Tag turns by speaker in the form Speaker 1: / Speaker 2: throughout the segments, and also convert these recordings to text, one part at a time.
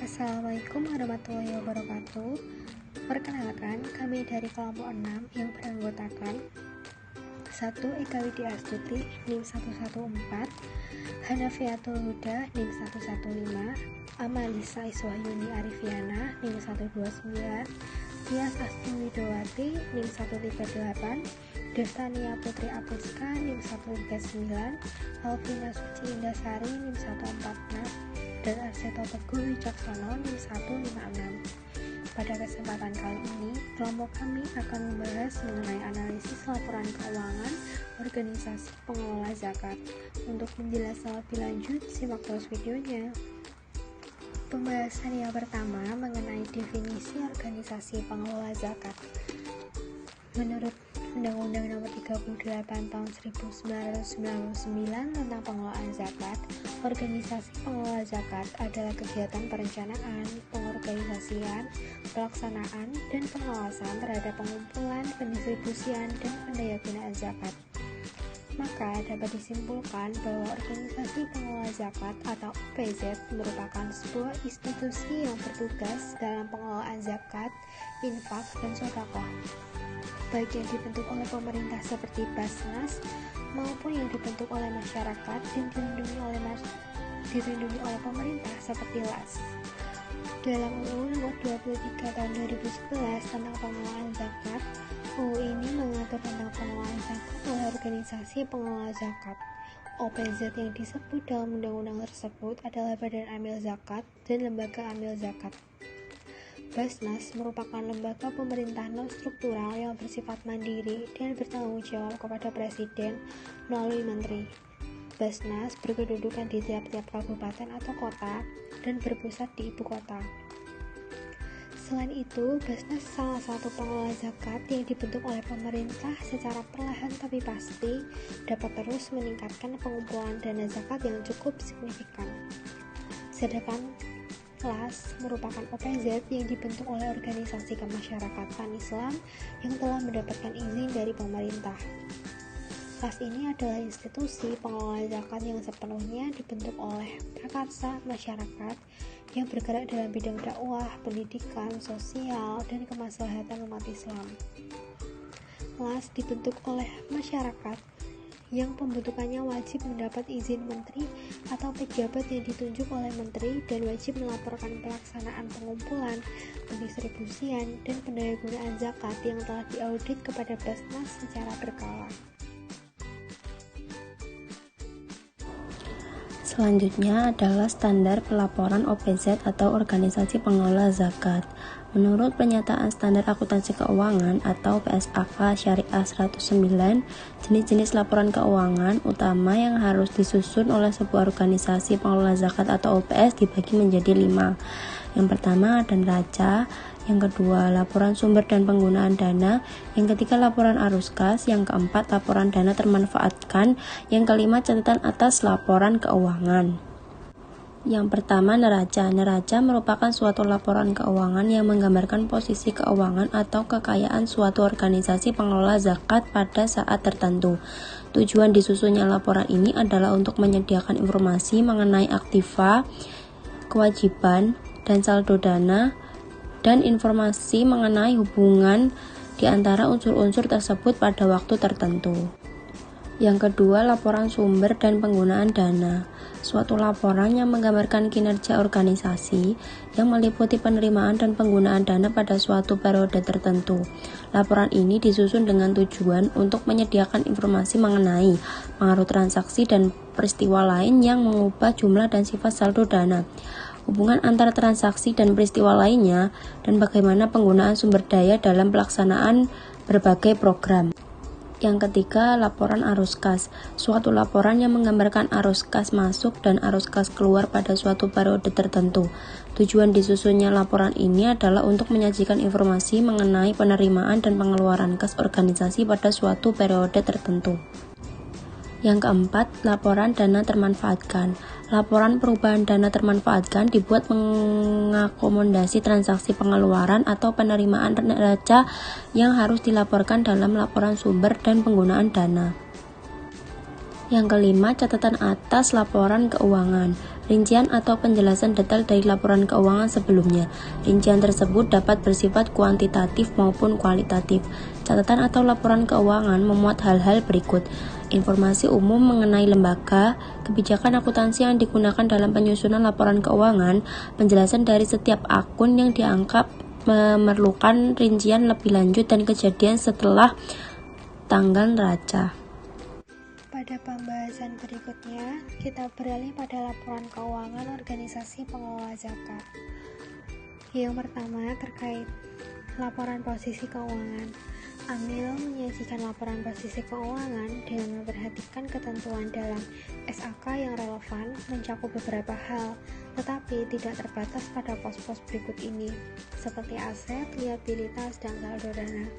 Speaker 1: Assalamualaikum warahmatullahi wabarakatuh. Perkenalkan, kami dari kelompok 6 yang beranggotakan 1. Eka Widya Astuti, NIM 114, Hanafiatul Huda, NIM 115, Amalisa Iswahyuni Arifiana, NIM 129, Tias Astri Widowati, NIM 138, Devtania Putri Apuska, NIM 139, Alvina Suci Indasari, NIM 146, dan Arseto Teguh Wicaksono, NIM 156. Pada kesempatan kali ini, kelompok kami akan membahas mengenai analisis laporan keuangan organisasi pengelola zakat. Untuk menjelaskan lebih lanjut, simak terus videonya. Pembahasan yang pertama mengenai definisi organisasi pengelola zakat. Menurut Undang-Undang Nomor 38 Tahun 1999 tentang pengelolaan zakat, organisasi pengelola zakat adalah kegiatan perencanaan, pengorganisasian, pelaksanaan, dan pengawasan terhadap pengumpulan, pendistribusian, dan pendayagunaan zakat. Maka dapat disimpulkan bahwa organisasi pengelola zakat atau OPZ merupakan sebuah institusi yang bertugas dalam pengelolaan zakat, infak, dan sedekah, baik yang dibentuk oleh pemerintah seperti Basnas maupun yang dibentuk oleh masyarakat dan dilindungi oleh pemerintah seperti LAS. Dalam UU Nomor 23 Tahun 2011 tentang pengelolaan zakat, UU ini mengatur tentang pengelolaan zakat oleh organisasi pengelola zakat. OPZ yang disebut dalam undang-undang tersebut adalah Badan Amil Zakat dan Lembaga Amil Zakat. Basnas merupakan lembaga pemerintah non-struktural yang bersifat mandiri dan bertanggung jawab kepada Presiden melalui Menteri. Basnas berkedudukan di tiap-tiap kabupaten atau kota dan berpusat di ibu kota. Selain itu, Basnas salah satu pengelola zakat yang dibentuk oleh pemerintah secara perlahan tapi pasti dapat terus meningkatkan pengumpulan dana zakat yang cukup signifikan. Sedangkan LAS merupakan OPZ yang dibentuk oleh organisasi kemasyarakatan Islam yang telah mendapatkan izin dari pemerintah. LAS ini adalah institusi pengelola zakat yang sepenuhnya dibentuk oleh prakarsa masyarakat yang bergerak dalam bidang dakwah, pendidikan, sosial, dan kemaslahatan umat Islam. LAS dibentuk oleh masyarakat yang pembentukannya wajib mendapat izin menteri atau pejabat yang ditunjuk oleh menteri dan wajib melaporkan pelaksanaan pengumpulan, pendistribusian, dan pendayagunaan zakat yang telah diaudit kepada Basnas secara berkala.
Speaker 2: Selanjutnya adalah standar pelaporan OPZ atau organisasi pengelola zakat. Menurut pernyataan standar akuntansi keuangan atau PSAK Syariah 109, jenis-jenis laporan keuangan utama yang harus disusun oleh sebuah organisasi pengelola zakat atau OPS dibagi menjadi 5. Yang pertama ada neraca, yang kedua laporan sumber dan penggunaan dana, yang ketiga laporan arus kas, yang keempat laporan dana termanfaatkan, yang kelima catatan atas laporan keuangan. Yang pertama neraca. Neraca merupakan suatu laporan keuangan yang menggambarkan posisi keuangan atau kekayaan suatu organisasi pengelola zakat pada saat tertentu. Tujuan disusunnya laporan ini adalah untuk menyediakan informasi mengenai aktiva, kewajiban, dan saldo dana, dan informasi mengenai hubungan di antara unsur-unsur tersebut pada waktu tertentu. Yang kedua, laporan sumber dan penggunaan dana. Suatu laporan yang menggambarkan kinerja organisasi yang meliputi penerimaan dan penggunaan dana pada suatu periode tertentu. Laporan ini disusun dengan tujuan untuk menyediakan informasi mengenai pengaruh transaksi dan peristiwa lain yang mengubah jumlah dan sifat saldo dana, hubungan antara transaksi dan peristiwa lainnya, dan bagaimana penggunaan sumber daya dalam pelaksanaan berbagai program. Yang ketiga, laporan arus kas. Suatu laporan yang menggambarkan arus kas masuk dan arus kas keluar pada suatu periode tertentu. Tujuan disusunnya laporan ini adalah untuk menyajikan informasi mengenai penerimaan dan pengeluaran kas organisasi pada suatu periode tertentu. Yang keempat, laporan dana termanfaatkan. Laporan perubahan dana termanfaatkan dibuat mengakomodasi transaksi pengeluaran atau penerimaan neraca yang harus dilaporkan dalam laporan sumber dan penggunaan dana. Yang kelima, catatan atas laporan keuangan. rincian atau penjelasan detail dari laporan keuangan sebelumnya. Rincian tersebut dapat bersifat kuantitatif maupun kualitatif. Catatan atau laporan keuangan memuat hal-hal berikut: informasi umum mengenai lembaga, kebijakan akuntansi yang digunakan dalam penyusunan laporan keuangan, penjelasan dari setiap akun yang dianggap memerlukan rincian lebih lanjut, dan kejadian setelah tanggal neraca.
Speaker 1: Pada pembahasan berikutnya, kita beralih pada laporan keuangan organisasi pengelola zakat. Yang pertama terkait laporan posisi keuangan. Amil menyajikan laporan posisi keuangan dengan memperhatikan ketentuan dalam SAK yang relevan, mencakup beberapa hal, tetapi tidak terbatas pada pos-pos berikut ini, seperti aset, liabilitas, dan saldo dana.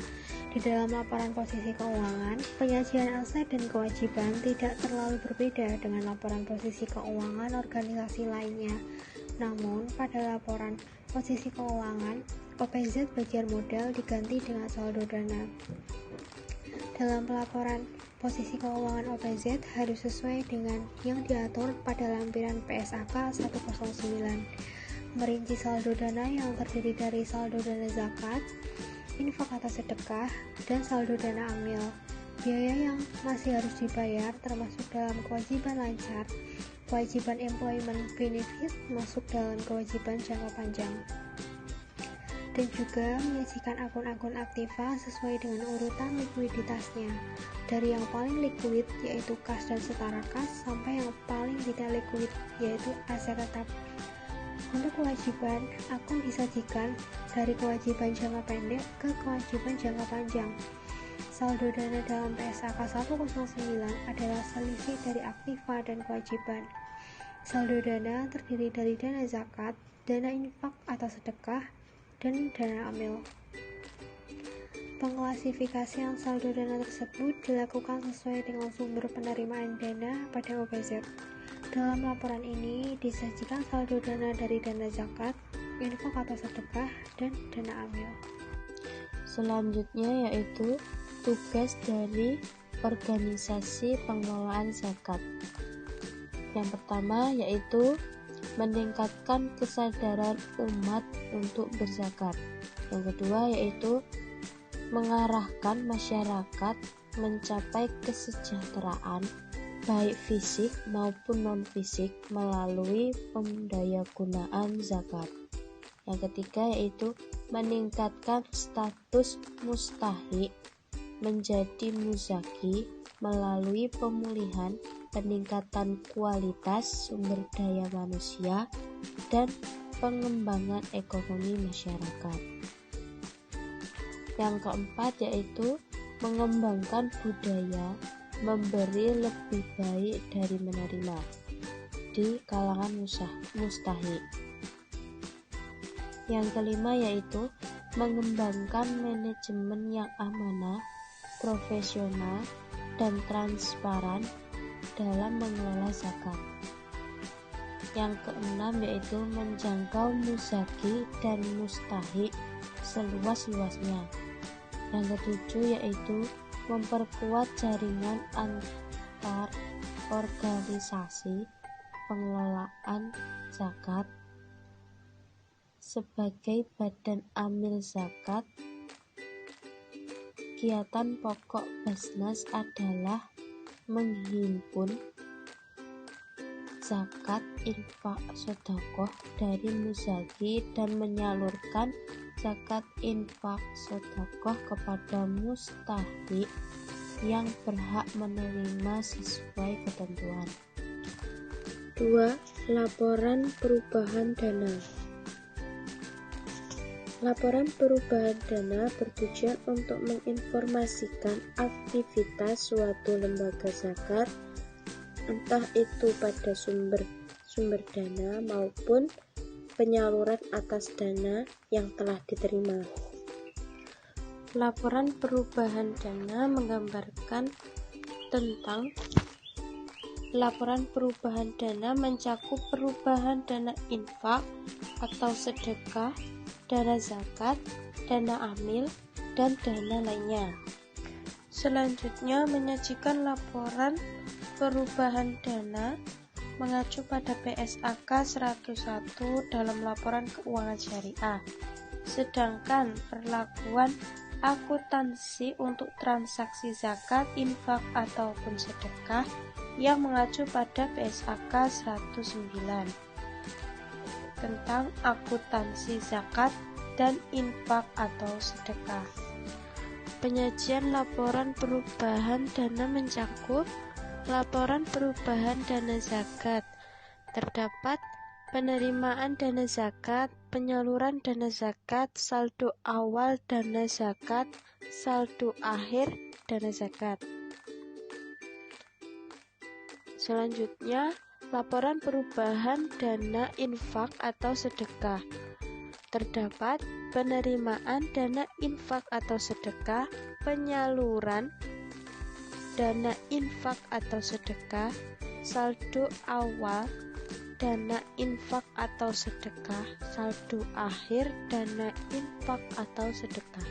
Speaker 1: Di dalam laporan posisi keuangan, penyajian aset dan kewajiban tidak terlalu berbeda dengan laporan posisi keuangan organisasi lainnya. Namun, pada laporan posisi keuangan, OPZ bagian modal diganti dengan saldo dana. Dalam pelaporan posisi keuangan OPZ harus sesuai dengan yang diatur pada lampiran PSAK 109. Merinci saldo dana yang terdiri dari saldo dana zakat, infak atau sedekah, dan saldo dana amil. Biaya yang masih harus dibayar termasuk dalam kewajiban lancar, kewajiban employment benefit masuk dalam kewajiban jangka panjang. Dan juga menyajikan akun-akun aktiva sesuai dengan urutan likuiditasnya, dari yang paling liquid yaitu kas dan setara kas sampai yang paling tidak liquid yaitu aset tetap. Untuk kewajiban, akun disajikan dari kewajiban jangka pendek ke kewajiban jangka panjang. Saldo dana dalam PSAK 109 adalah selisih dari aktiva dan kewajiban. Saldo dana terdiri dari dana zakat, dana infak atau sedekah, dan dana amil. Pengklasifikasian saldo dana tersebut dilakukan sesuai dengan sumber penerimaan dana pada OPZ. Dalam laporan ini disajikan saldo dana dari dana zakat, infak atau sedekah, dan dana amil.
Speaker 2: Selanjutnya yaitu tugas dari organisasi pengelolaan zakat. Yang pertama yaitu meningkatkan kesadaran umat untuk berzakat. Yang kedua yaitu mengarahkan masyarakat mencapai kesejahteraan baik fisik maupun non-fisik melalui pendayagunaan zakat. Yang ketiga yaitu meningkatkan status mustahik menjadi muzaki melalui pemulihan, peningkatan kualitas sumber daya manusia, dan pengembangan ekonomi masyarakat. Yang keempat yaitu mengembangkan budaya memberi lebih baik dari menerima di kalangan mustahik. Yang kelima yaitu mengembangkan manajemen yang amanah, profesional, dan transparan dalam mengelola zakat. Yang keenam yaitu menjangkau muzaki dan mustahik seluas-luasnya. Yang ketujuh yaitu memperkuat jaringan antar organisasi pengelolaan zakat sebagai badan amil zakat. Kegiatan pokok Basnas adalah menghimpun zakat, infak, sedekah dari muzaki dan menyalurkan zakat, infak, sedekah kepada mustahik yang berhak menerima sesuai ketentuan. 2. Laporan perubahan dana. Laporan perubahan dana bertujuan untuk menginformasikan aktivitas suatu lembaga zakat, entah itu pada sumber dana maupun penyaluran atas dana yang telah diterima. Laporan perubahan dana menggambarkan tentang laporan perubahan dana mencakup perubahan dana infak atau sedekah, dana zakat, dana amil, dan dana lainnya. Selanjutnya menyajikan laporan perubahan dana
Speaker 3: mengacu pada PSAK 101 dalam laporan keuangan syariah. Sedangkan perlakuan akuntansi untuk transaksi zakat, infak ataupun sedekah yang mengacu pada PSAK 109 tentang akuntansi zakat dan infak atau sedekah. Penyajian laporan perubahan dana mencakup laporan perubahan dana zakat. Terdapat penerimaan dana zakat, penyaluran dana zakat, saldo awal dana zakat, saldo akhir dana zakat. Selanjutnya, laporan perubahan dana infak atau sedekah. Terdapat penerimaan dana infak atau sedekah, penyaluran dana infak atau sedekah, saldo awal dana infak atau sedekah, saldo akhir dana infak atau sedekah.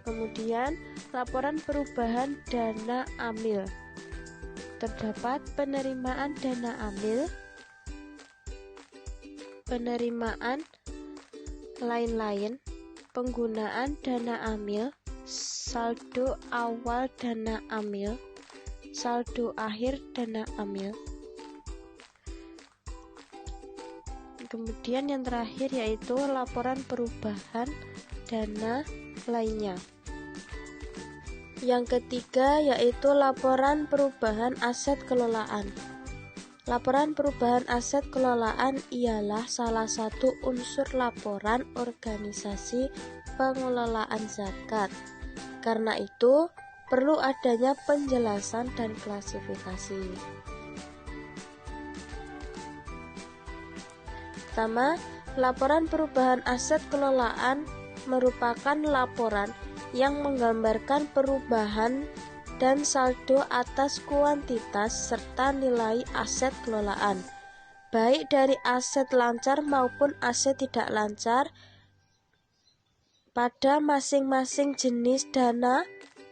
Speaker 3: Kemudian, laporan perubahan dana amil. Terdapat penerimaan dana amil, penerimaan lain-lain, penggunaan dana amil, saldo awal dana amil, saldo akhir dana amil. Kemudian yang terakhir yaitu laporan perubahan dana lainnya. Yang ketiga yaitu laporan perubahan aset kelolaan. Laporan perubahan aset kelolaan ialah salah satu unsur laporan organisasi pengelolaan zakat. Karena itu, perlu adanya penjelasan dan klasifikasi. Pertama, laporan perubahan aset kelolaan merupakan laporan yang menggambarkan perubahan dan saldo atas kuantitas serta nilai aset kelolaan, baik dari aset lancar maupun aset tidak lancar pada masing-masing jenis dana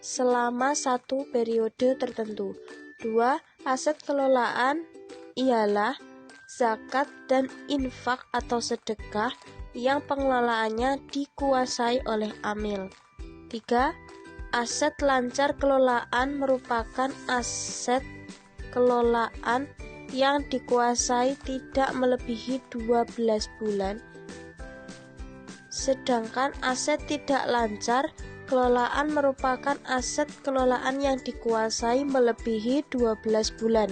Speaker 3: selama satu periode tertentu. 2. Aset kelolaan ialah zakat dan infak atau sedekah yang pengelolaannya dikuasai oleh amil. 3. Aset lancar kelolaan merupakan aset kelolaan yang dikuasai tidak melebihi 12 bulan. Sedangkan aset tidak lancar kelolaan merupakan aset kelolaan yang dikuasai melebihi 12 bulan.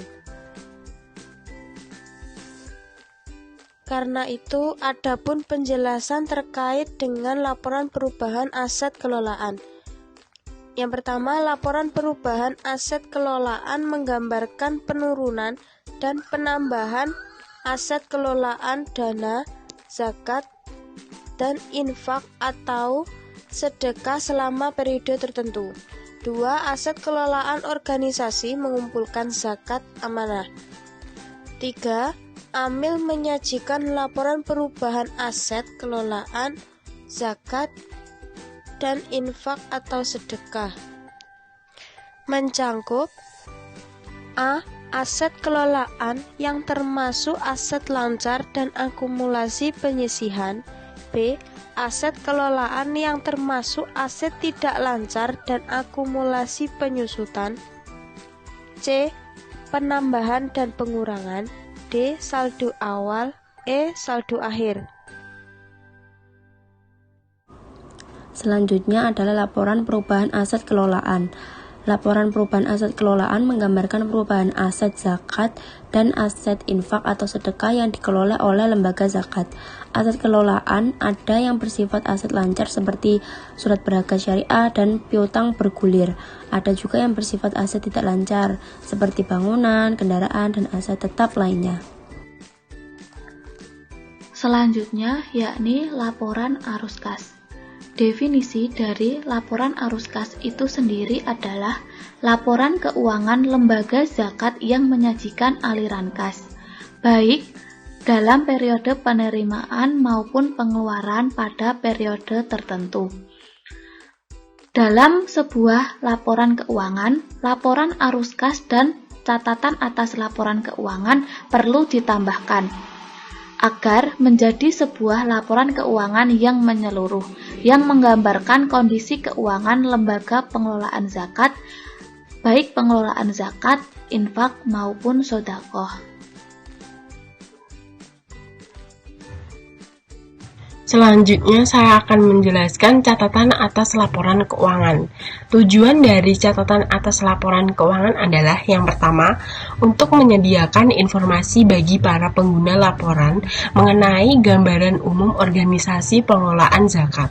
Speaker 3: Karena itu, adapun penjelasan terkait dengan laporan perubahan aset kelolaan. Yang pertama, laporan perubahan aset kelolaan menggambarkan penurunan dan penambahan aset kelolaan dana, zakat, dan infak atau sedekah selama periode tertentu. 2. Aset kelolaan organisasi mengumpulkan zakat amanah. 3. Amil menyajikan laporan perubahan aset kelolaan, zakat, dan infak atau sedekah. Mencangkup A. Aset kelolaan yang termasuk aset lancar dan akumulasi penyisihan. B. Aset kelolaan yang termasuk aset tidak lancar dan akumulasi penyusutan. C. Penambahan dan pengurangan. D. Saldo awal. E. Saldo akhir.
Speaker 2: Selanjutnya adalah laporan perubahan aset kelolaan. Laporan perubahan aset kelolaan menggambarkan perubahan aset zakat dan aset infak atau sedekah yang dikelola oleh lembaga zakat. Aset kelolaan ada yang bersifat aset lancar seperti surat berharga syariah dan piutang bergulir. Ada juga yang bersifat aset tidak lancar seperti bangunan, kendaraan, dan aset tetap lainnya.
Speaker 4: Selanjutnya yakni laporan arus kas. Definisi dari laporan arus kas itu sendiri adalah laporan keuangan lembaga zakat yang menyajikan aliran kas, baik dalam periode penerimaan maupun pengeluaran pada periode tertentu. Dalam sebuah laporan keuangan, laporan arus kas dan catatan atas laporan keuangan perlu ditambahkan agar menjadi sebuah laporan keuangan yang menyeluruh, yang menggambarkan kondisi keuangan lembaga pengelolaan zakat, baik pengelolaan zakat, infak, maupun sedekah.
Speaker 5: Selanjutnya saya akan menjelaskan catatan atas laporan keuangan. Tujuan dari catatan atas laporan keuangan adalah yang pertama, untuk menyediakan informasi bagi para pengguna laporan mengenai gambaran umum organisasi pengelolaan zakat.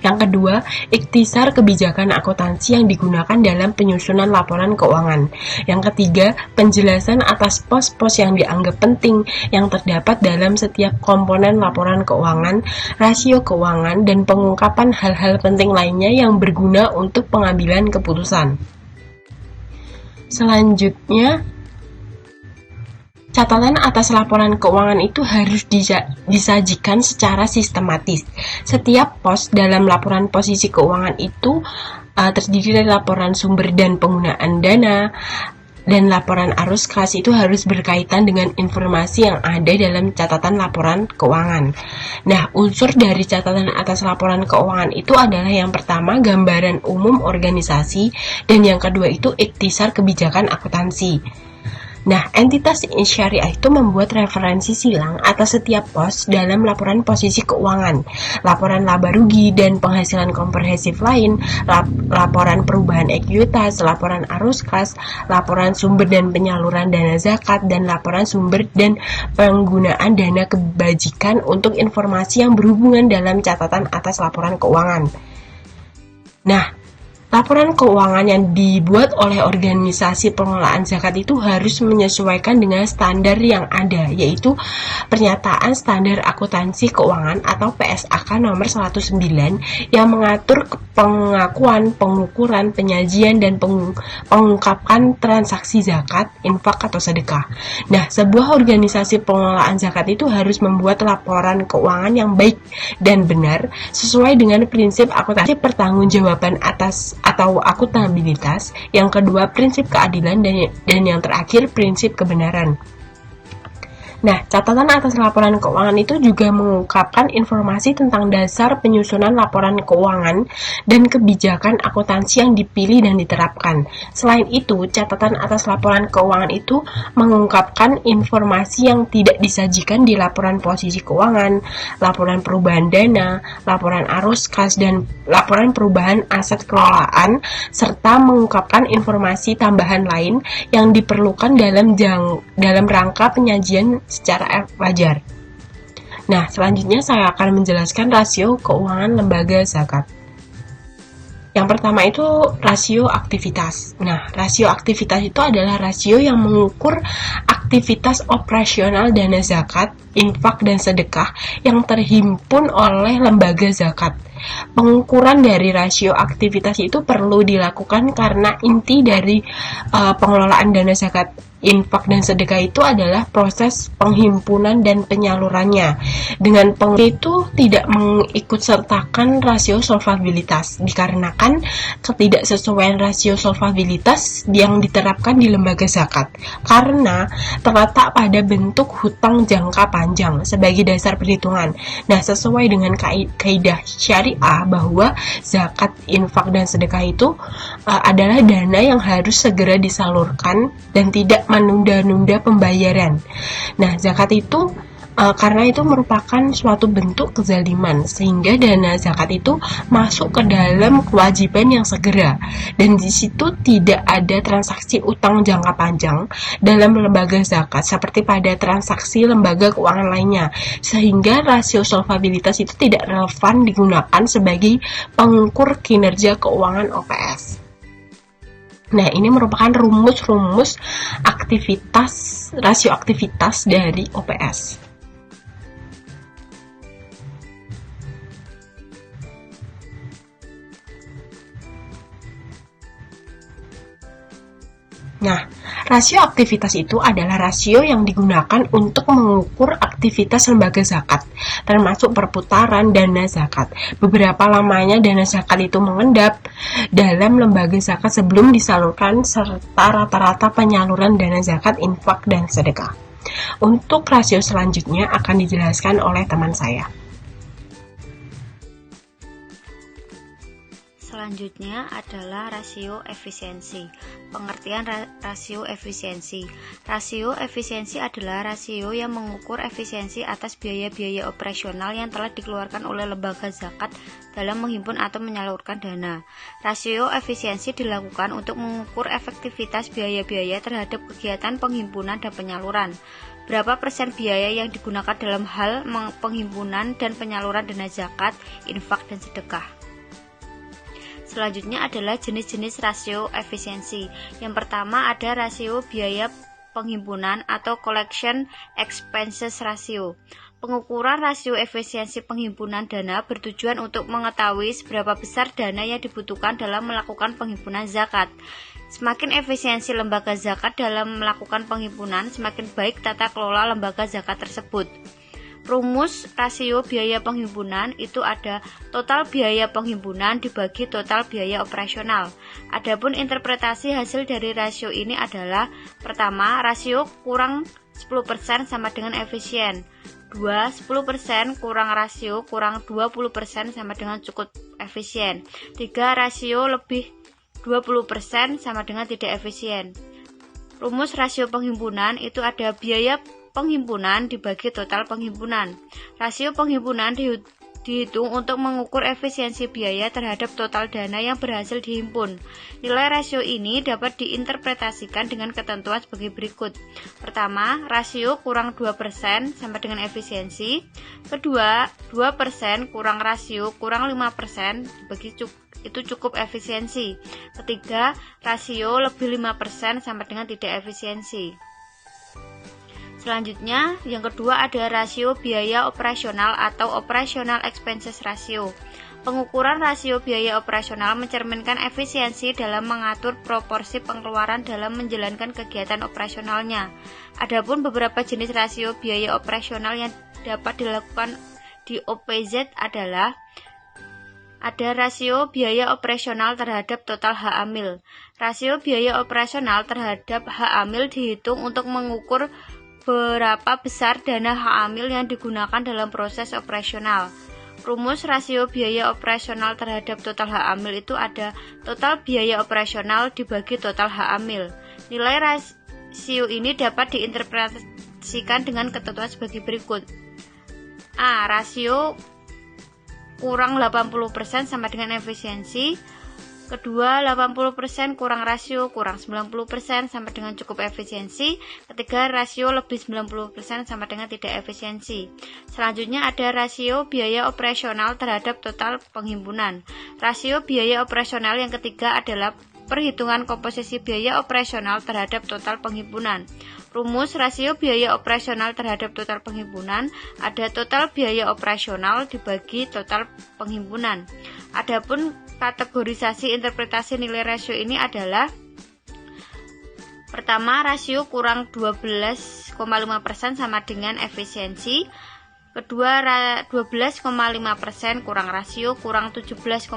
Speaker 5: Yang kedua, ikhtisar kebijakan akuntansi yang digunakan dalam penyusunan laporan keuangan. Yang ketiga, penjelasan atas pos-pos yang dianggap penting yang terdapat dalam setiap komponen laporan keuangan, rasio keuangan, dan pengungkapan hal-hal penting lainnya yang berguna untuk pengambilan keputusan. Selanjutnya, catatan atas laporan keuangan itu harus disajikan secara sistematis. Setiap pos dalam laporan posisi keuangan itu terdiri dari laporan sumber dan penggunaan dana, dan laporan arus kas itu harus berkaitan dengan informasi yang ada dalam catatan laporan keuangan. Nah, unsur dari catatan atas laporan keuangan itu adalah yang pertama, gambaran umum organisasi, dan yang kedua itu ikhtisar kebijakan akuntansi. Nah, entitas syariah itu membuat referensi silang atas setiap pos dalam laporan posisi keuangan, laporan laba rugi dan penghasilan komprehensif lain, laporan perubahan ekuitas, laporan arus kas, laporan sumber dan penyaluran dana zakat, dan laporan sumber dan penggunaan dana kebajikan untuk informasi yang berhubungan dalam catatan atas laporan keuangan. Nah, laporan keuangan yang dibuat oleh organisasi pengelolaan zakat itu harus menyesuaikan dengan standar yang ada, yaitu Pernyataan Standar Akuntansi Keuangan atau PSAK nomor 109 yang mengatur pengakuan, pengukuran, penyajian, dan pengungkapan transaksi zakat, infak, atau sedekah. Nah, sebuah organisasi pengelolaan zakat itu harus membuat laporan keuangan yang baik dan benar sesuai dengan prinsip akuntansi pertanggungjawaban atas atau akuntabilitas, yang kedua prinsip keadilan, dan yang terakhir prinsip kebenaran. Nah, catatan atas laporan keuangan itu juga mengungkapkan informasi tentang dasar penyusunan laporan keuangan dan kebijakan akuntansi yang dipilih dan diterapkan. Selain itu, catatan atas laporan keuangan itu mengungkapkan informasi yang tidak disajikan di laporan posisi keuangan, laporan perubahan dana, laporan arus kas, dan laporan perubahan aset kelolaan, serta mengungkapkan informasi tambahan lain yang diperlukan dalam rangka penyajian secara wajar. Nah, selanjutnya saya akan menjelaskan rasio keuangan lembaga zakat. Yang pertama itu rasio aktivitas. Nah, rasio aktivitas itu adalah rasio yang mengukur aktivitas operasional dana zakat, infak, dan sedekah yang terhimpun oleh lembaga zakat. Pengukuran dari rasio aktivitas itu perlu dilakukan karena inti dari pengelolaan dana zakat, infak, dan sedekah itu adalah proses penghimpunan dan penyalurannya. Dengan itu tidak mengikutsertakan rasio solvabilitas, dikarenakan ketidaksesuaian rasio solvabilitas yang diterapkan di lembaga zakat karena terletak pada bentuk hutang jangka panjang sebagai dasar perhitungan. Nah, sesuai dengan kaidah syariah bahwa zakat, infak, dan sedekah itu adalah dana yang harus segera disalurkan dan tidak menunda-nunda pembayaran. Nah, zakat itu karena itu merupakan suatu bentuk kezaliman, sehingga dana zakat itu masuk ke dalam kewajiban yang segera, dan di situ tidak ada transaksi utang jangka panjang dalam lembaga zakat seperti pada transaksi lembaga keuangan lainnya, sehingga rasio solvabilitas itu tidak relevan digunakan sebagai pengukur kinerja keuangan OPS. Nah, ini merupakan rumus-rumus rasio aktivitas dari OPS. Nah, rasio aktivitas itu adalah rasio yang digunakan untuk mengukur aktivitas lembaga zakat, termasuk perputaran dana zakat. Beberapa lamanya dana zakat itu mengendap dalam lembaga zakat sebelum disalurkan, serta rata-rata penyaluran dana zakat, infak, dan sedekah. Untuk rasio selanjutnya akan dijelaskan oleh teman saya.
Speaker 2: Selanjutnya adalah rasio efisiensi. Pengertian rasio efisiensi. Rasio efisiensi adalah rasio yang mengukur efisiensi atas biaya-biaya operasional yang telah dikeluarkan oleh lembaga zakat dalam menghimpun atau menyalurkan dana. Rasio efisiensi dilakukan untuk mengukur efektivitas biaya-biaya terhadap kegiatan penghimpunan dan penyaluran. Berapa persen biaya yang digunakan dalam hal penghimpunan dan penyaluran dana zakat, infak, dan sedekah. Selanjutnya adalah jenis-jenis rasio efisiensi. Yang pertama ada rasio biaya penghimpunan atau collection expenses ratio. Pengukuran rasio efisiensi penghimpunan dana bertujuan untuk mengetahui seberapa besar dana yang dibutuhkan dalam melakukan penghimpunan zakat. Semakin efisiensi lembaga zakat dalam melakukan penghimpunan, semakin baik tata kelola lembaga zakat tersebut. Rumus rasio biaya penghimpunan itu ada total biaya penghimpunan dibagi total biaya operasional. Adapun interpretasi hasil dari rasio ini adalah: pertama, rasio kurang 10% sama dengan efisien. 2, 10% kurang rasio kurang 20% sama dengan cukup efisien. 3, rasio lebih 20% sama dengan tidak efisien. Rumus rasio penghimpunan itu ada biaya penghimpunan dibagi total penghimpunan. Rasio penghimpunan dihitung untuk mengukur efisiensi biaya terhadap total dana yang berhasil dihimpun. Nilai rasio ini dapat diinterpretasikan dengan ketentuan sebagai berikut. Pertama, rasio kurang 2% sama dengan efisiensi. Kedua, 2% kurang rasio kurang 5% dibagi itu cukup efisiensi. Ketiga, rasio lebih 5% sama dengan tidak efisiensi. Selanjutnya, yang kedua ada rasio biaya operasional atau operational expenses ratio. Pengukuran rasio biaya operasional mencerminkan efisiensi dalam mengatur proporsi pengeluaran dalam menjalankan kegiatan operasionalnya. Adapun beberapa jenis rasio biaya operasional yang dapat dilakukan di OPZ adalah: ada rasio biaya operasional terhadap total hak amil. Rasio biaya operasional terhadap hak amil dihitung untuk mengukur berapa besar dana hak amil yang digunakan dalam proses operasional. Rumus rasio biaya operasional terhadap total hak amil itu ada total biaya operasional dibagi total hak amil. Nilai rasio ini dapat diinterpretasikan dengan ketentuan sebagai berikut. A. Rasio kurang 80% sama dengan efisiensi. Kedua, 80% kurang rasio kurang 90% sama dengan cukup efisiensi. Ketiga, rasio lebih 90% sama dengan tidak efisiensi. Selanjutnya ada rasio biaya operasional terhadap total penghimpunan. Rasio biaya operasional yang ketiga adalah perhitungan komposisi biaya operasional terhadap total penghimpunan. Rumus rasio biaya operasional terhadap total penghimpunan ada total biaya operasional dibagi total penghimpunan. Adapun kategorisasi interpretasi nilai rasio ini adalah: pertama, rasio kurang 12,5% sama dengan efisiensi. Kedua, 12,5% kurang rasio kurang 17,5%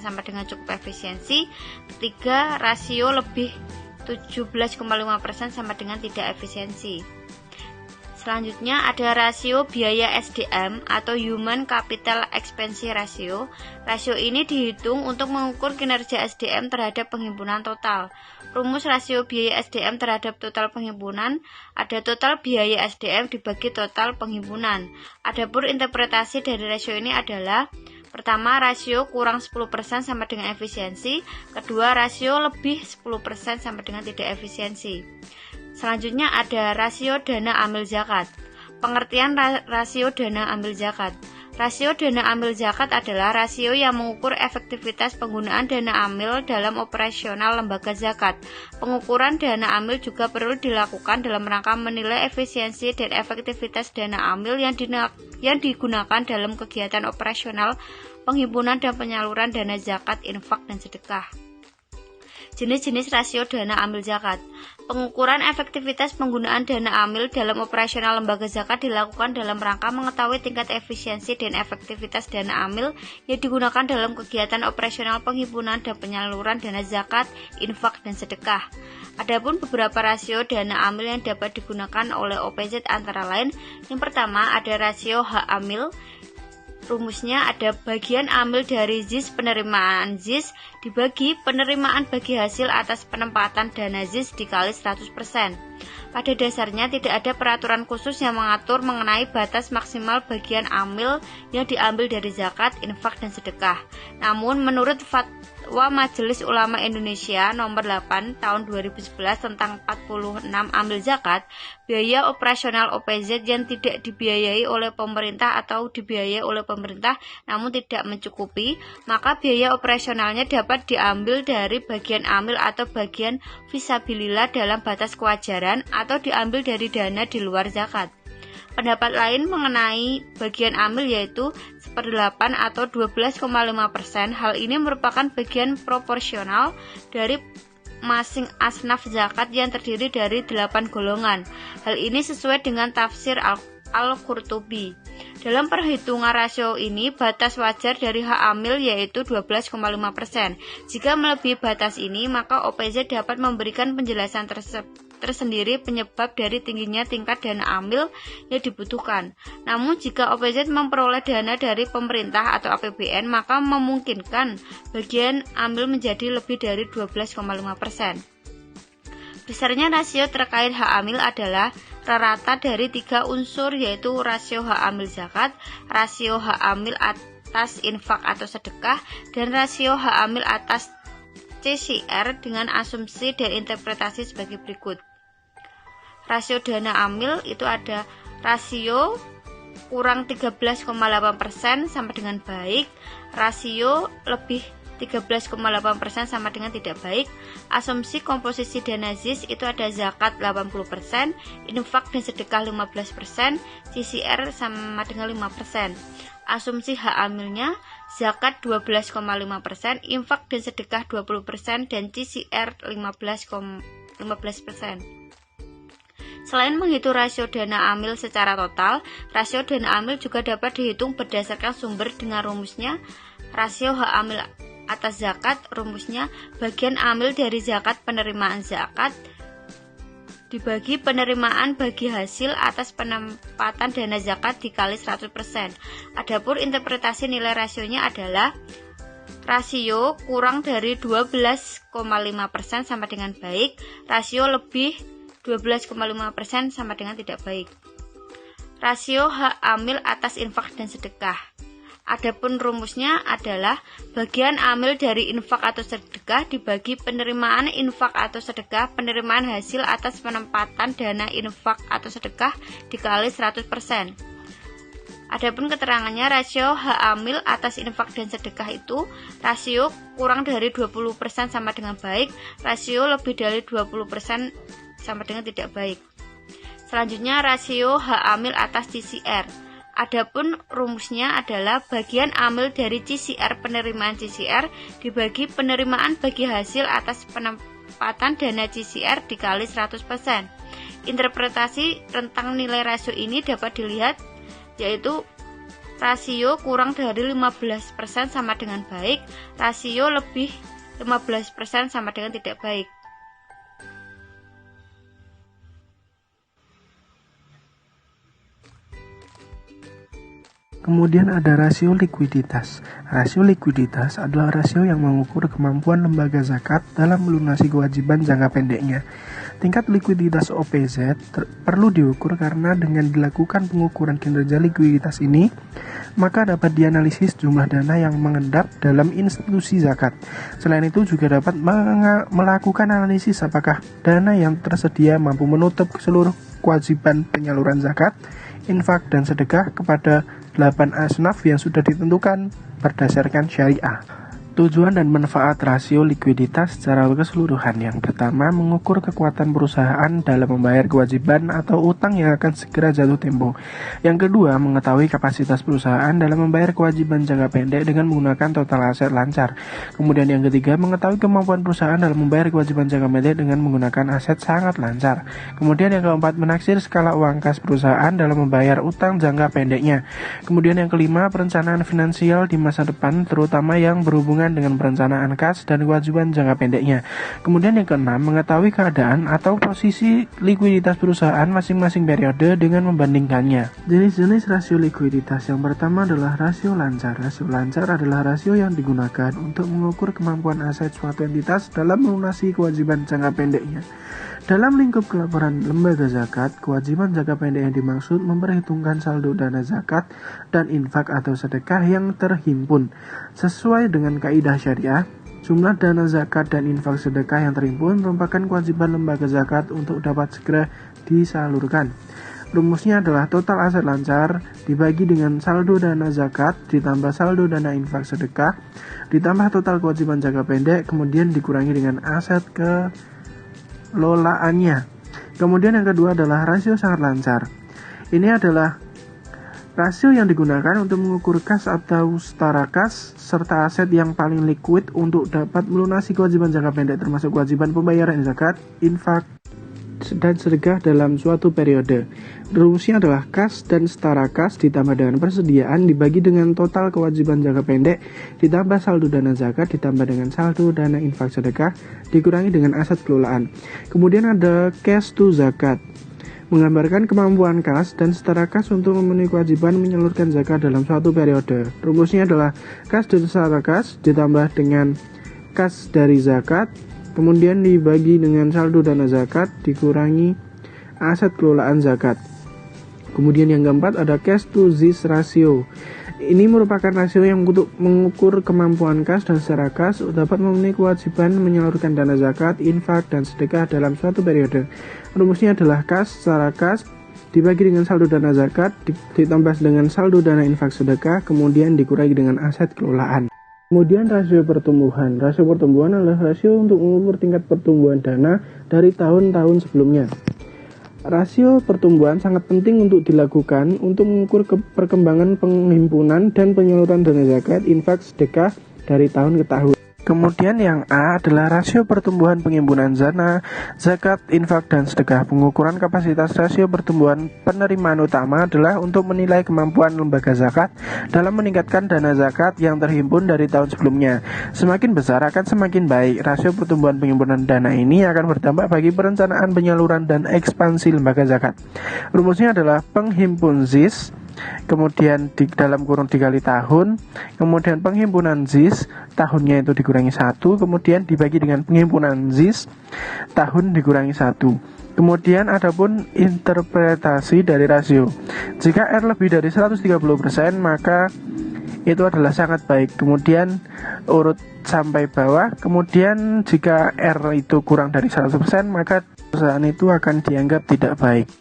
Speaker 2: sama dengan cukup efisiensi. Ketiga, rasio lebih 17,5% sama dengan tidak efisiensi. Selanjutnya ada rasio biaya SDM atau Human Capital Expense Ratio. Rasio ini dihitung untuk mengukur kinerja SDM terhadap penghimpunan total. Rumus rasio biaya SDM terhadap total penghimpunan ada total biaya SDM dibagi total penghimpunan. Adapun interpretasi dari rasio ini adalah: pertama, rasio kurang 10% sama dengan efisiensi. Kedua, rasio lebih 10% sama dengan tidak efisiensi. Selanjutnya ada rasio dana amil zakat. Pengertian rasio dana amil zakat. Rasio dana amil zakat adalah rasio yang mengukur efektivitas penggunaan dana amil dalam operasional lembaga zakat. Pengukuran dana amil juga perlu dilakukan dalam rangka menilai efisiensi dan efektivitas dana amil yang digunakan dalam kegiatan operasional penghimpunan dan penyaluran dana zakat, infak, dan sedekah. Jenis-jenis rasio dana amil zakat. Pengukuran efektivitas penggunaan dana amil dalam operasional lembaga zakat dilakukan dalam rangka mengetahui tingkat efisiensi dan efektivitas dana amil yang digunakan dalam kegiatan operasional penghimpunan dan penyaluran dana zakat, infak, dan sedekah. Adapun beberapa rasio dana amil yang dapat digunakan oleh OPZ antara lain, yang pertama ada rasio hak amil. Rumusnya ada bagian amil dari ZIS penerimaan ZIS dibagi penerimaan bagi hasil atas penempatan dana ZIS dikali 100%. Pada dasarnya tidak ada peraturan khusus yang mengatur mengenai batas maksimal bagian amil yang diambil dari zakat, infak, dan sedekah. Namun menurut Fatwa Majelis Ulama Indonesia nomor 8 tahun 2011 tentang 46 amil zakat, biaya operasional OPZ yang tidak dibiayai oleh pemerintah atau dibiayai oleh pemerintah namun tidak mencukupi, maka biaya operasionalnya dapat diambil dari bagian amil atau bagian fisabilillah dalam batas kewajaran atau diambil dari dana di luar zakat. Pendapat lain mengenai bagian amil yaitu 1/8 atau 12,5%. Hal ini merupakan bagian proporsional dari masing asnaf zakat yang terdiri dari 8 golongan. Hal ini sesuai dengan tafsir Al-Qurtubi. Dalam perhitungan rasio ini, batas wajar dari hak amil yaitu 12,5%. Jika melebihi batas ini, maka OPZ dapat memberikan penjelasan tersendiri penyebab dari tingginya tingkat dana amil yang dibutuhkan. Namun jika OPZ memperoleh dana dari pemerintah atau APBN, maka memungkinkan bagian amil menjadi lebih dari 12,5%. Besarnya rasio terkait hak amil adalah rata dari 3 unsur, yaitu rasio hak amil zakat, rasio hak amil atas infak atau sedekah, dan rasio hak amil atas CCR dengan asumsi dan interpretasi sebagai berikut. Rasio dana amil itu ada rasio kurang 13,8% sama dengan baik, rasio lebih 13,8% sama dengan tidak baik. Asumsi komposisi dana ZIS itu ada zakat 80%, infak dan sedekah 15%, CCR sama dengan 5%. Asumsi hak amilnya zakat 12,5%, infak dan sedekah 20%, dan CCR 15%. Selain menghitung rasio dana amil secara total, rasio dana amil juga dapat dihitung berdasarkan sumber dengan rumusnya rasio hak amil atas zakat. Rumusnya bagian amil dari zakat penerimaan zakat dibagi penerimaan bagi hasil atas penempatan dana zakat dikali 100%. Adapun interpretasi nilai rasionya adalah rasio kurang dari 12,5% sama dengan baik, rasio lebih 12,5% sama dengan tidak baik. Rasio hak amil atas infak dan sedekah. Adapun rumusnya adalah bagian amil dari infak atau sedekah dibagi penerimaan infak atau sedekah penerimaan hasil atas penempatan dana infak atau sedekah dikali 100%. Adapun keterangannya, rasio hak amil atas infak dan sedekah itu rasio kurang dari 20% sama dengan baik, rasio lebih dari 20% sama dengan tidak baik. Selanjutnya rasio hak amil atas CCR. Adapun rumusnya adalah bagian amil dari CCR penerimaan CCR dibagi penerimaan bagi hasil atas penempatan dana CCR dikali 100%. Interpretasi rentang nilai rasio ini dapat dilihat yaitu rasio kurang dari 15% sama dengan baik, rasio lebih 15% sama dengan tidak baik.
Speaker 6: Kemudian ada rasio likuiditas. Rasio likuiditas adalah rasio yang mengukur kemampuan lembaga zakat dalam melunasi kewajiban jangka pendeknya. Tingkat likuiditas OPZ perlu diukur karena dengan dilakukan pengukuran kinerja likuiditas ini, maka dapat dianalisis jumlah dana yang mengendap dalam institusi zakat. Selain itu juga dapat melakukan analisis apakah dana yang tersedia mampu menutup seluruh kewajiban penyaluran zakat, infak, dan sedekah kepada 8 asnaf yang sudah ditentukan berdasarkan syariah. Tujuan dan manfaat rasio likuiditas secara keseluruhan. Yang pertama, mengukur kekuatan perusahaan dalam membayar kewajiban atau utang yang akan segera jatuh tempo. Yang kedua, mengetahui kapasitas perusahaan dalam membayar kewajiban jangka pendek dengan menggunakan total aset lancar. Kemudian yang ketiga, mengetahui kemampuan perusahaan dalam membayar kewajiban jangka pendek dengan menggunakan aset sangat lancar. Kemudian yang keempat, menaksir skala uang kas perusahaan dalam membayar utang jangka pendeknya. Kemudian yang kelima, perencanaan finansial di masa depan, terutama yang berhubungan dengan perencanaan kas dan kewajiban jangka pendeknya. Kemudian yang keenam, mengetahui keadaan atau posisi likuiditas perusahaan masing-masing periode dengan membandingkannya. Jenis-jenis rasio likuiditas. Yang pertama adalah rasio lancar. Rasio lancar adalah rasio yang digunakan untuk mengukur kemampuan aset suatu entitas dalam melunasi kewajiban jangka pendeknya. Dalam lingkup laporan lembaga zakat, kewajiban jangka pendek yang dimaksud memperhitungkan saldo dana zakat dan infak atau sedekah yang terhimpun. Sesuai dengan kaidah syariah, jumlah dana zakat dan infak sedekah yang terhimpun merupakan kewajiban lembaga zakat untuk dapat segera disalurkan. Rumusnya adalah total aset lancar dibagi dengan saldo dana zakat ditambah saldo dana infak sedekah ditambah total kewajiban jangka pendek kemudian dikurangi dengan aset kelolaannya. Kemudian yang kedua adalah rasio sangat lancar. Ini adalah rasio yang digunakan untuk mengukur kas atau setara kas serta aset yang paling liquid untuk dapat melunasi kewajiban jangka pendek termasuk kewajiban pembayaran zakat, infak, dan sedekah dalam suatu periode. Rumusnya adalah kas dan setara kas ditambah dengan persediaan dibagi dengan total kewajiban jangka pendek ditambah saldo dana zakat ditambah dengan saldo dana infak sedekah dikurangi dengan aset kelolaan. Kemudian ada cash to zakat, menggambarkan kemampuan kas dan setara kas untuk memenuhi kewajiban menyalurkan zakat dalam suatu periode. Rumusnya adalah kas dan setara kas ditambah dengan kas dari zakat kemudian dibagi dengan saldo dana zakat dikurangi aset kelolaan zakat. Kemudian yang keempat ada cash to zis ratio. Ini merupakan rasio yang untuk mengukur kemampuan kas dan secara kas dapat memenuhi kewajiban menyalurkan dana zakat, infak, dan sedekah dalam suatu periode. Rumusnya adalah kas secara kas dibagi dengan saldo dana zakat ditambah dengan saldo dana infak sedekah kemudian dikurangi dengan aset kelolaan. Kemudian rasio pertumbuhan. Rasio pertumbuhan adalah rasio untuk mengukur tingkat pertumbuhan dana dari tahun-tahun sebelumnya. Rasio pertumbuhan sangat penting untuk dilakukan untuk mengukur perkembangan penghimpunan dan penyaluran dana zakat, infak, sedekah dari tahun ke tahun. Kemudian yang A adalah rasio pertumbuhan penghimpunan dana, zakat, infak, dan sedekah. Pengukuran kapasitas rasio pertumbuhan penerimaan utama adalah untuk menilai kemampuan lembaga zakat dalam meningkatkan dana zakat yang terhimpun dari tahun sebelumnya. Semakin besar akan semakin baik. Rasio pertumbuhan penghimpunan dana ini akan berdampak bagi perencanaan penyaluran dan ekspansi lembaga zakat. Rumusnya adalah penghimpun ZIS, kemudian di dalam kurun dikali tahun, kemudian penghimpunan ZIS tahunnya itu dikurangi 1, kemudian dibagi dengan penghimpunan ZIS tahun dikurangi 1. Kemudian adapun interpretasi dari rasio. Jika R lebih dari 130% maka itu adalah sangat baik. Kemudian urut sampai bawah. Kemudian jika R itu kurang dari 100% maka perusahaan itu akan dianggap tidak baik.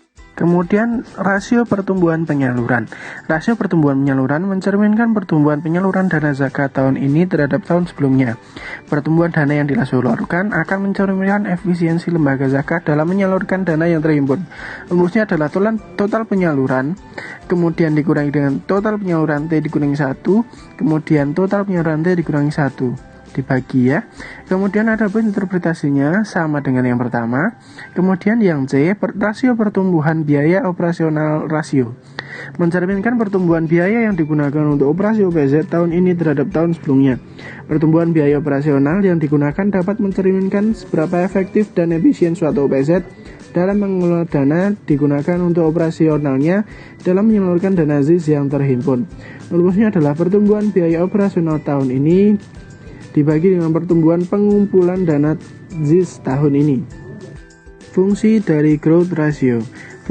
Speaker 6: Kemudian rasio pertumbuhan penyaluran. Rasio pertumbuhan penyaluran mencerminkan pertumbuhan penyaluran dana zakat tahun ini terhadap tahun sebelumnya. Pertumbuhan dana yang disalurkan akan mencerminkan efisiensi lembaga zakat dalam menyalurkan dana yang terhimpun. Rumusnya adalah total penyaluran, kemudian dikurangi dengan total penyaluran T dikurangi 1, kemudian total penyaluran T dikurangi 1. Dibagi ya. Kemudian ada interpretasinya sama dengan yang pertama. Kemudian yang C, rasio pertumbuhan biaya operasional rasio. Mencerminkan pertumbuhan biaya yang digunakan untuk operasi OPZ tahun ini terhadap tahun sebelumnya. Pertumbuhan biaya operasional yang digunakan dapat mencerminkan seberapa efektif dan efisien suatu OPZ dalam mengelola dana digunakan untuk operasionalnya dalam menyalurkan dana ZIS yang terhimpun. Rumusnya adalah pertumbuhan biaya operasional tahun ini dibagi dengan pertumbuhan pengumpulan dana ZIS tahun ini. Fungsi dari growth ratio.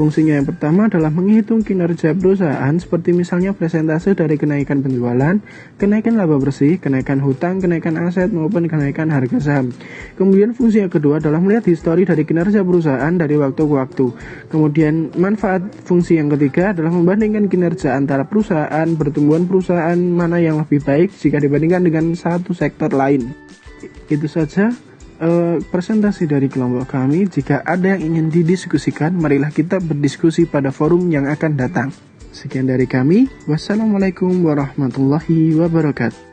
Speaker 6: Fungsinya yang pertama adalah menghitung kinerja perusahaan seperti misalnya persentase dari kenaikan penjualan, kenaikan laba bersih, kenaikan hutang, kenaikan aset, maupun kenaikan harga saham. Kemudian fungsi yang kedua adalah melihat histori dari kinerja perusahaan dari waktu ke waktu. Kemudian manfaat fungsi yang ketiga adalah membandingkan kinerja antara perusahaan, pertumbuhan perusahaan mana yang lebih baik jika dibandingkan dengan satu sektor lain. Itu saja presentasi dari kelompok kami. Jika ada yang ingin didiskusikan, marilah kita berdiskusi pada forum yang akan datang. Sekian dari kami. Wassalamualaikum warahmatullahi wabarakatuh.